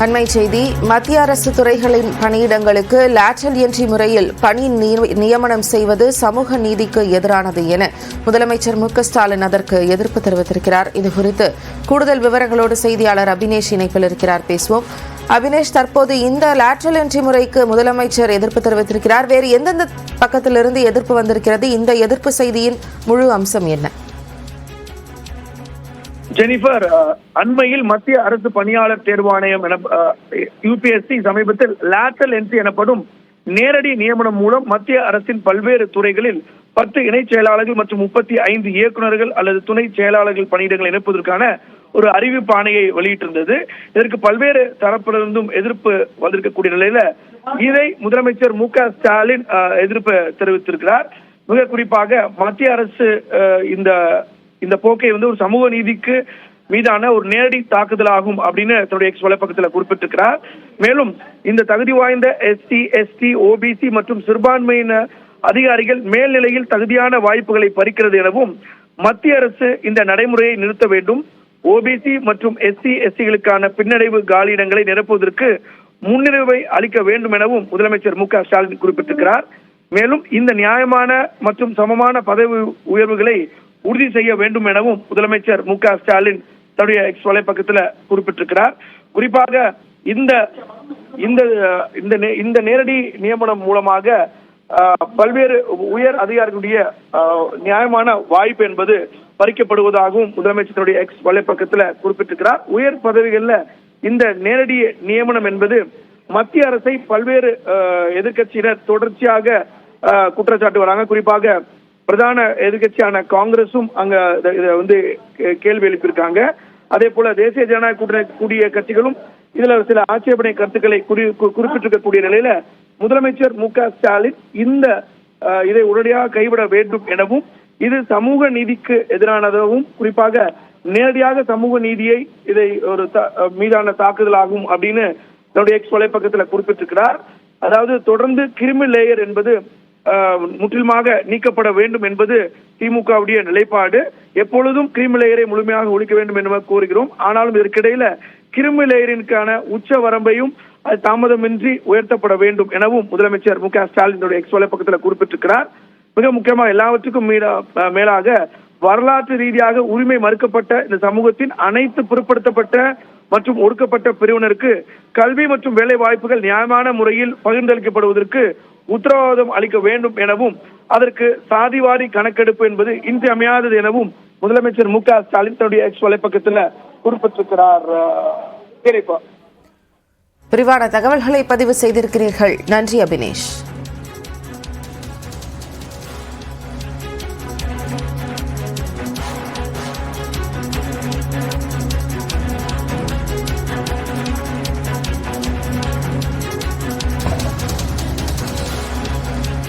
அண்மை செய்தி. மத்திய அரசு துறைகளின் பணியிடங்களுக்கு லேட்டரல் என்ட்ரி முறையில் பணி நியமனம் செய்வது சமூக நீதிக்கு எதிரானது என முதலமைச்சர் மு.க.ஸ்டாலின் அதற்கு எதிர்ப்பு தெரிவித்திருக்கிறார். இதுகுறித்து கூடுதல் விவரங்களோடு செய்தியாளர் அபினேஷ் இணைப்பில் இருக்கிறார். பேசுவோம். அபினேஷ், தற்போது இந்த லேட்டரல் என்ட்ரி முறைக்கு முதலமைச்சர் எதிர்ப்பு தெரிவித்திருக்கிறார். வேறு எந்தெந்த பக்கத்திலிருந்து எதிர்ப்பு வந்திருக்கிறது? இந்த எதிர்ப்பு செய்தியின் முழு அம்சம் என்ன? ஜெனிஃபர், அண்மையில் மத்திய அரசு பணியாளர் தேர்வாணையம் யுபிஎஸ்சி சமீபத்தில் லேட்டரல் என்ட்ரி எனப்படும் நேரடி நியமனம் மூலம் மத்திய அரசின் பல்வேறு துறைகளில் 10 இணைச் செயலாளர்கள் மற்றும் 35 இயக்குநர்கள் அல்லது துணை செயலாளர்கள் பணியிடங்களை இணைப்பதற்கான ஒரு அறிவிப்பு ஆணையை வெளியிட்டிருந்தது. இதற்கு பல்வேறு தரப்பிலிருந்தும் எதிர்ப்பு வந்திருக்கக்கூடிய நிலையில இதை முதலமைச்சர் மு.க.ஸ்டாலின் எதிர்ப்பு தெரிவித்திருக்கிறார். மிக குறிப்பாக மத்திய அரசு இந்த போக்கை ஒரு சமூக நீதிக்கு மீதான ஒரு நேரடி தாக்குதலாகும் அப்படின்னு தன்னுடைய எக்ஸ் வலைப்பக்கத்தில் குறிப்பிட்டிருக்கிறார். மேலும் இந்த தகுதி வாய்ந்த எஸ்சி, எஸ்டி, ஓபிசி மற்றும் சிறுபான்மையின அதிகாரிகள் மேல்நிலையில் தகுதியான வாய்ப்புகளை பறிக்கிறது எனவும் மத்திய அரசு இந்த நடைமுறையை நிறுத்த வேண்டும், ஓபிசி மற்றும் எஸ்சி, எஸ்டிகளுக்கான பின்னடைவு காலியிடங்களை நிரப்புவதற்கு முன்னுரிமை அளிக்க வேண்டும் எனவும் முதலமைச்சர் மு.க.ஸ்டாலின் குறிப்பிட்டிருக்கிறார். மேலும் இந்த நியாயமான மற்றும் சமமான பதவி உயர்வுகளை உறுதி செய்ய வேண்டும் எனவும் முதலமைச்சர் மு.க.ஸ்டாலின் தன்னுடைய எக்ஸ் வலைப்பக்கத்தில் குறிப்பிட்டிருக்கிறார். குறிப்பாக இந்த நேரடி நியமனம் மூலமாக பல்வேறு உயர் அதிகாரிகளுடைய நியாயமான வாய்ப்பு என்பது பறிக்கப்படுவதாகவும் முதலமைச்சருடைய எக்ஸ் வலைப்பக்கத்தில் குறிப்பிட்டிருக்கிறார். உயர் பதவிகள்ல இந்த நேரடி நியமனம் என்பது மத்திய அரசை பல்வேறு எதிர்கட்சியினர் தொடர்ச்சியாக குற்றச்சாட்டு வராங்க. குறிப்பாக பிரதான எதிர்கட்சியான காங்கிரசும் அங்க கேள்வி எழுப்பியிருக்காங்க. அதே போல தேசிய ஜனநாயக கூட்டணி கட்சிகளும் இதுல சில ஆட்சேபனை கருத்துக்களை குறிப்பிட்டிருக்கக்கூடிய நிலையில முதலமைச்சர் மு.க.ஸ்டாலின் இதை உடனடியாக கைவிட வேண்டும் எனவும் இது சமூக நீதிக்கு எதிரானதாகவும் குறிப்பாக நேரடியாக சமூக நீதியை இதை ஒரு மீதான தாக்குதலாகும் அப்படின்னு தன்னுடைய எக்ஸ் வலைப்பக்கத்தில் குறிப்பிட்டிருக்கிறார். அதாவது தொடர்ந்து கிரிமி லேயர் என்பது முற்றிலுமாக நீக்கப்பட வேண்டும் என்பது திமுகவுடைய நிலைப்பாடு. எப்பொழுதும் கிரிமி லேயரை முழுமையாக ஒழிக்க வேண்டும் என்று கோருகிறோம். ஆனாலும் இதற்கிடையில கிரிமி லேயரிற்கான உச்ச வரம்பையும் அது தாமதமின்றி உயர்த்தப்பட வேண்டும் எனவும் முதலமைச்சர் மு.க.ஸ்டாலின் எக்ஸ் வலைப்பக்கத்தில் குறிப்பிட்டிருக்கிறார். மிக முக்கியமாக எல்லாவற்றுக்கும் மேலாக வரலாற்று ரீதியாக உரிமை மறுக்கப்பட்ட இந்த சமூகத்தின் அனைத்து பிற்படுத்தப்பட்ட மற்றும் ஒடுக்கப்பட்ட பிரிவினருக்கு கல்வி மற்றும் வேலை வாய்ப்புகள் நியாயமான முறையில் பகிர்ந்தளிக்கப்படுவதற்கு உத்தரவாதம் அளிக்க வேண்டும் எனவும் அதற்கு சாதிவாரி கணக்கெடுப்பு என்பது இன்றியமையாதது எனவும் முதலமைச்சர் மு.க.ஸ்டாலின் தன்னுடைய எக்ஸ் வலைப்பக்கத்தில் குறிப்பிட்டிருக்கிறார். விரிவான தகவல்களை பதிவு செய்திருக்கிறீர்கள். நன்றி அபினேஷ்.